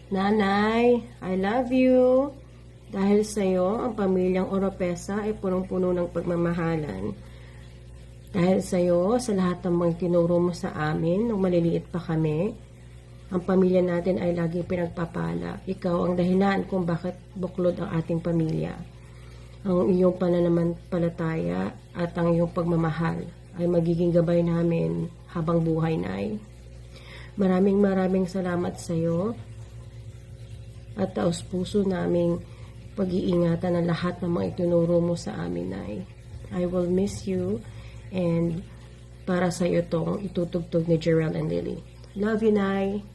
Nanay, I love you. Dahil sa iyo, ang pamilyang Oropesa ay punong-puno ng pagmamahalan. Dahil sa iyo, sa lahat ng mga tinuro mo sa amin, nung maliliit pa kami, ang pamilya natin ay laging pinagpapala. Ikaw ang dahilan kung bakit buklod ang ating pamilya. Ang iyong pananampalataya at ang iyong pagmamahal ay magiging gabay namin habang buhay, Nay. Maraming salamat sa iyo at taos-puso naming pag-iingatan ng lahat ng mga itinuro mo sa amin, Nay. I will miss you, and para sa iyo itong itutugtog ni Jerrel and Lily. Love you, Nay.